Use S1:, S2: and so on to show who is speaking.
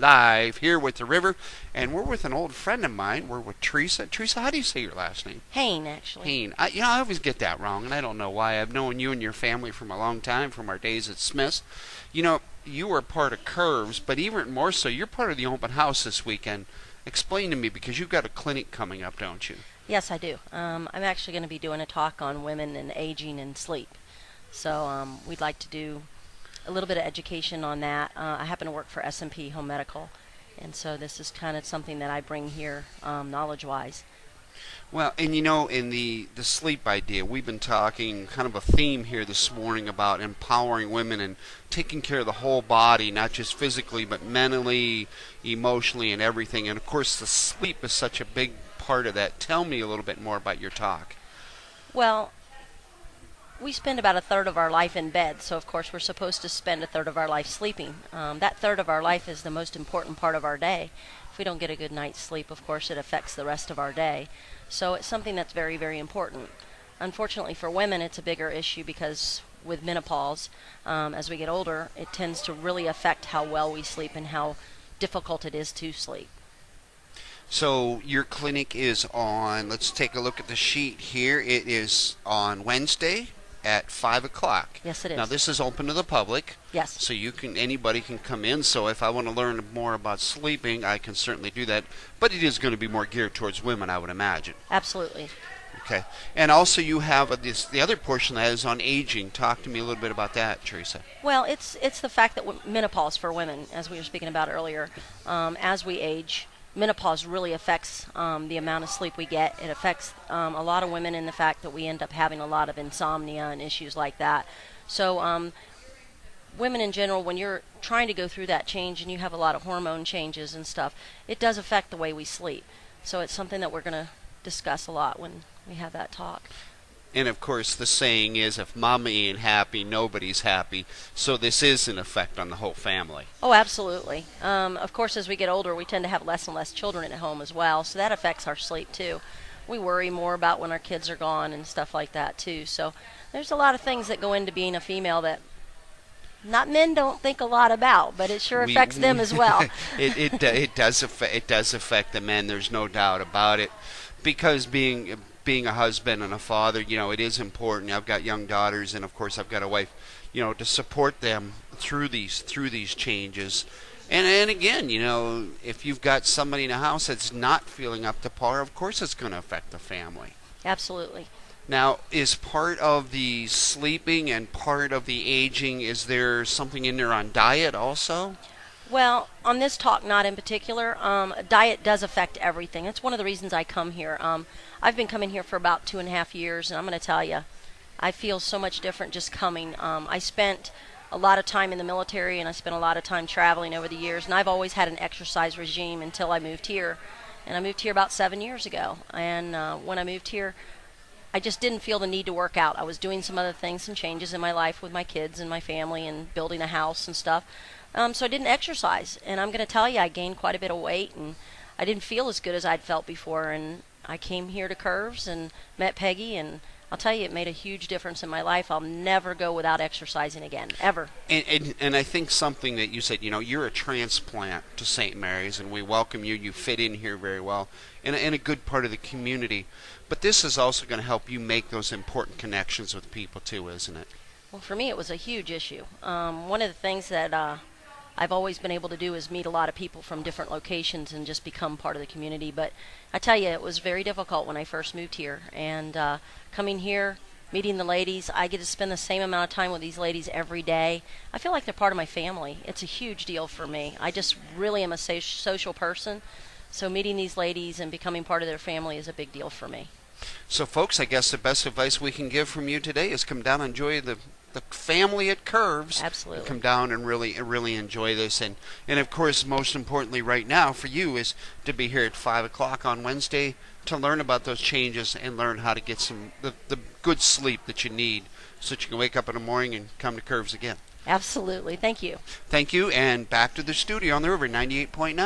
S1: live here with the river, and we're with an old friend of mine. We're with Theresa. Theresa, how do you say your last name?
S2: Hoehn, actually.
S1: Hoehn. I always get that wrong, and I don't know why. I've known you and your family from a long time, from our days at Smith's. You are part of Curves, but even more so, you're part of the open house this weekend. Explain to me, because you've got a clinic coming up, don't you?
S2: Yes, I do. I'm actually going to be doing a talk on women and aging and sleep. So we'd like to do a little bit of education on that. I happen to work for S&P Home Medical, and so this is kind of something that I bring here knowledge-wise.
S1: Well, and in the sleep idea, we've been talking kind of a theme here this morning about empowering women and taking care of the whole body, not just physically, but mentally, emotionally, and everything. And of course, the sleep is such a big part of that. Tell me a little bit more about your talk.
S2: Well, we spend about a third of our life in bed, so of course we're supposed to spend a third of our life sleeping. That third of our life is the most important part of our day. If we don't get a good night's sleep, of course, it affects the rest of our day. So it's something that's very, very important. Unfortunately for women, it's a bigger issue because with menopause, as we get older, it tends to really affect how well we sleep and how difficult it is to sleep.
S1: So your clinic is on, let's take a look at the sheet here. It is on Wednesday at 5 o'clock.
S2: Yes, it is.
S1: Now this is open to the public.
S2: Yes.
S1: So anybody can come in. So if I want to learn more about sleeping, I can certainly do that. But it is going to be more geared towards women, I would imagine.
S2: Absolutely.
S1: Okay. And also you have the other portion that is on aging. Talk to me a little bit about that, Theresa.
S2: Well, it's the fact that menopause for women, as we were speaking about earlier, as we age, menopause really affects the amount of sleep we get. It affects a lot of women in the fact that we end up having a lot of insomnia and issues like that. So women in general, when you're trying to go through that change and you have a lot of hormone changes and stuff, it does affect the way we sleep. So it's something that we're going to discuss a lot when we have that talk.
S1: And of course the saying is, if mama ain't happy, nobody's happy. So this is an effect on the whole family.
S2: Oh, absolutely. Of course, as we get older, we tend to have less and less children at home as well, so that affects our sleep too. We worry more about when our kids are gone and stuff like that too. So there's a lot of things that go into being a female that not men don't think a lot about, but it sure affects them as well.
S1: It does affect the men. There's no doubt about it, because being a husband and a father, it is important. I've got young daughters, and of course I've got a wife, to support them through these changes. And again, if you've got somebody in the house that's not feeling up to par, of course it's going to affect the family.
S2: Absolutely.
S1: Now, is part of the sleeping and part of the aging, is there something in there on diet also?
S2: Well, on this talk, not in particular. Diet does affect everything. That's one of the reasons I come here. I've been coming here for about 2.5 years, and I'm going to tell you, I feel so much different just coming. I spent a lot of time in the military, and I spent a lot of time traveling over the years, and I've always had an exercise regime until I moved here. And I moved here about 7 years ago. And when I moved here, I just didn't feel the need to work out. I was doing some other things, some changes in my life with my kids and my family and building a house and stuff. So I didn't exercise, and I'm going to tell you, I gained quite a bit of weight, and I didn't feel as good as I'd felt before. And I came here to Curves and met Peggy, and I'll tell you, it made a huge difference in my life. I'll never go without exercising again, ever.
S1: And I think something that you said, you're a transplant to St. Mary's, and we welcome you. You fit in here very well, and a good part of the community. But this is also going to help you make those important connections with people too, isn't it?
S2: Well, for me, it was a huge issue. One of the things that I've always been able to do is meet a lot of people from different locations and just become part of the community. But I tell you, it was very difficult when I first moved here. And coming here, meeting the ladies, I get to spend the same amount of time with these ladies every day. I feel like they're part of my family. It's a huge deal for me. I just really am a social person. So meeting these ladies and becoming part of their family is a big deal for me.
S1: So folks, I guess the best advice we can give from you today is come down and enjoy the family at Curves.
S2: Absolutely.
S1: Come down and really enjoy this. And of course, most importantly right now for you is to be here at 5 o'clock on Wednesday to learn about those changes and learn how to get the good sleep that you need so that you can wake up in the morning and come to Curves again.
S2: Absolutely. Thank you.
S1: Thank you, and back to the studio on the river, 98.9.